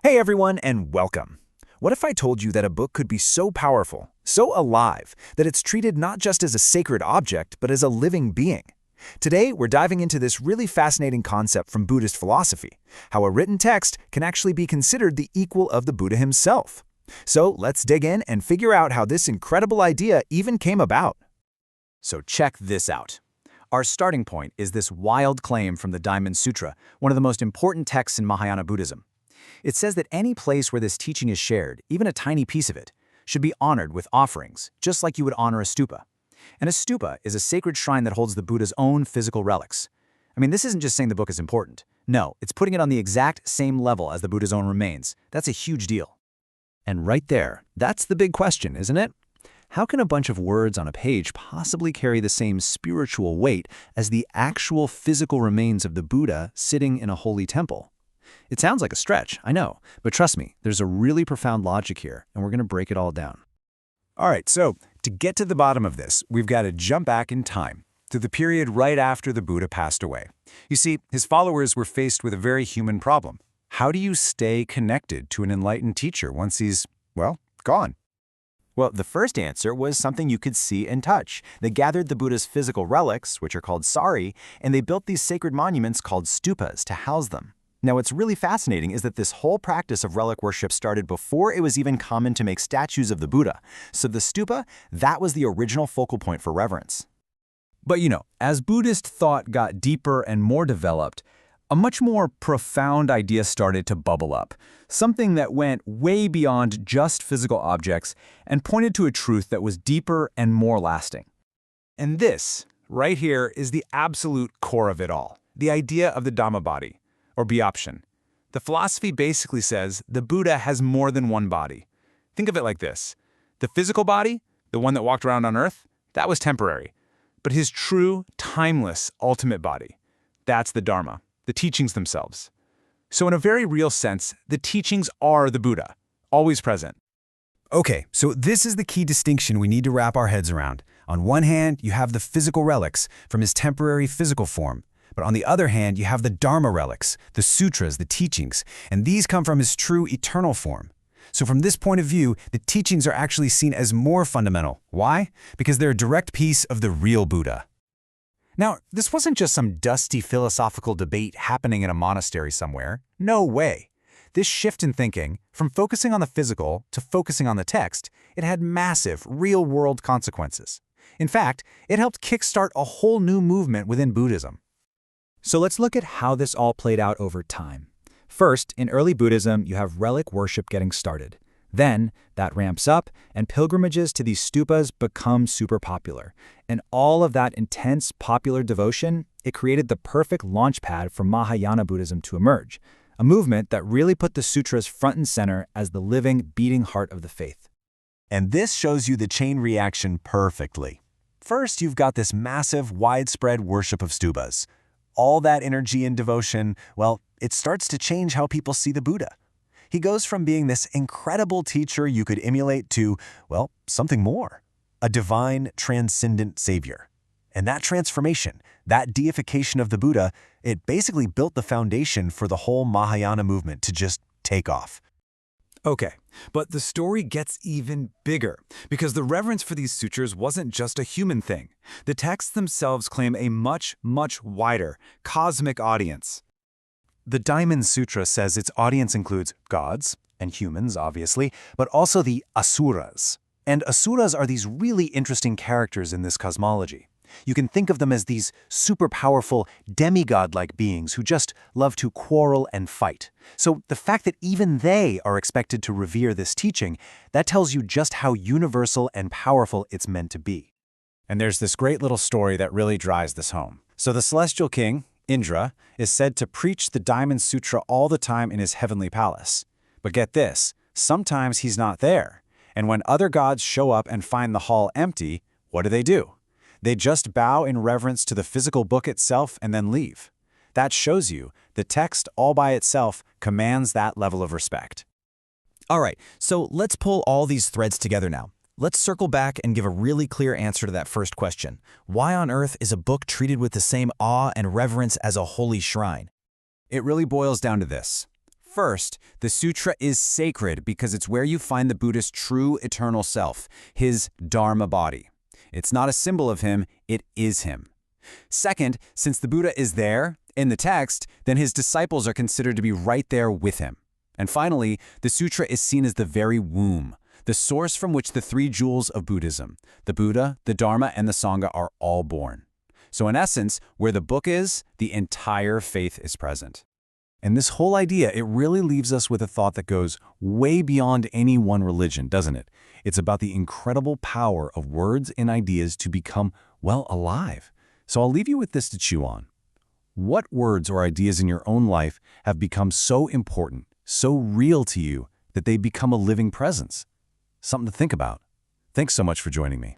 Hey everyone, and welcome. What if I told you that a book could be so powerful, so alive, that it's treated not just as a sacred object, but as a living being? Today, we're diving into this really fascinating concept from Buddhist philosophy, how a written text can actually be considered the equal of the Buddha himself. So let's dig in and figure out how this incredible idea even came about. So check this out. Our starting point is this wild claim from the Diamond Sutra, one of the most important texts in Mahāyāna Buddhism. It says that any place where this teaching is shared, even a tiny piece of it, should be honored with offerings, just like you would honor a stupa. And a stupa is a sacred shrine that holds the Buddha's own physical relics. I mean, this isn't just saying the book is important. No, it's putting it on the exact same level as the Buddha's own remains. That's a huge deal. And right there, that's the big question, isn't it? How can a bunch of words on a page possibly carry the same spiritual weight as the actual physical remains of the Buddha sitting in a holy temple? It sounds like a stretch, I know, but trust me, there's a really profound logic here, and we're going to break it all down. All right, so to get to the bottom of this, we've got to jump back in time to the period right after the Buddha passed away. You see, his followers were faced with a very human problem. How do you stay connected to an enlightened teacher once he's, well, gone? Well, the first answer was something you could see and touch. They gathered the Buddha's physical relics, which are called sari, and they built these sacred monuments called stupas to house them. Now, what's really fascinating is that this whole practice of relic worship started before it was even common to make statues of the Buddha. So the stupa, that was the original focal point for reverence. But as Buddhist thought got deeper and more developed, a much more profound idea started to bubble up, something that went way beyond just physical objects and pointed to a truth that was deeper and more lasting. And this, right here, is the absolute core of it all, the idea of the Dharma Body, or Byoption. The philosophy basically says the Buddha has more than one body. Think of it like this. The physical body, the one that walked around on Earth, that was temporary. But his true, timeless, ultimate body, that's the Dharma, the teachings themselves. So in a very real sense, the teachings are the Buddha, always present. Okay, so this is the key distinction we need to wrap our heads around. On one hand, you have the physical relics from his temporary physical form. But on the other hand, you have the Dharma relics, the sutras, the teachings, and these come from his true eternal form. So from this point of view, the teachings are actually seen as more fundamental. Why? Because they're a direct piece of the real Buddha. Now, this wasn't just some dusty philosophical debate happening in a monastery somewhere. No way. This shift in thinking, from focusing on the physical to focusing on the text, it had massive, real-world consequences. In fact, it helped kickstart a whole new movement within Buddhism. So let's look at how this all played out over time. First, in early Buddhism, you have relic worship getting started. Then, that ramps up, and pilgrimages to these stupas become super popular. And all of that intense popular devotion, it created the perfect launchpad for Mahāyāna Buddhism to emerge, a movement that really put the sutras front and center as the living, beating heart of the faith. And this shows you the chain reaction perfectly. First, you've got this massive, widespread worship of stupas. All that energy and devotion, well, it starts to change how people see the Buddha. He goes from being this incredible teacher you could emulate to, well, something more. A divine, transcendent savior. And that transformation, that deification of the Buddha, it basically built the foundation for the whole Mahāyāna movement to just take off. Okay, but the story gets even bigger, because the reverence for these sutras wasn't just a human thing. The texts themselves claim a much, much wider, cosmic audience. The Diamond Sutra says its audience includes gods, and humans, obviously, but also the asuras. And asuras are these really interesting characters in this cosmology. You can think of them as these super powerful, demigod-like beings who just love to quarrel and fight. So the fact that even they are expected to revere this teaching, that tells you just how universal and powerful it's meant to be. And there's this great little story that really drives this home. So the celestial king, Indra, is said to preach the Diamond Sutra all the time in his heavenly palace. But get this, sometimes he's not there. And when other gods show up and find the hall empty, what do? They just bow in reverence to the physical book itself and then leave. That shows you the text all by itself commands that level of respect. All right, so let's pull all these threads together now. Let's circle back and give a really clear answer to that first question. Why on earth is a book treated with the same awe and reverence as a holy shrine? It really boils down to this. First, the sutra is sacred because it's where you find the Buddha's true eternal self, his Dharma body. It's not a symbol of him, it is him. Second, since the Buddha is there, in the text, then his disciples are considered to be right there with him. And finally, the sutra is seen as the very womb, the source from which the three jewels of Buddhism, the Buddha, the Dharma, and the Sangha are all born. So in essence, where the book is, the entire faith is present. And this whole idea, it really leaves us with a thought that goes way beyond any one religion, doesn't it? It's about the incredible power of words and ideas to become, well, alive. So I'll leave you with this to chew on. What words or ideas in your own life have become so important, so real to you, that they become a living presence? Something to think about. Thanks so much for joining me.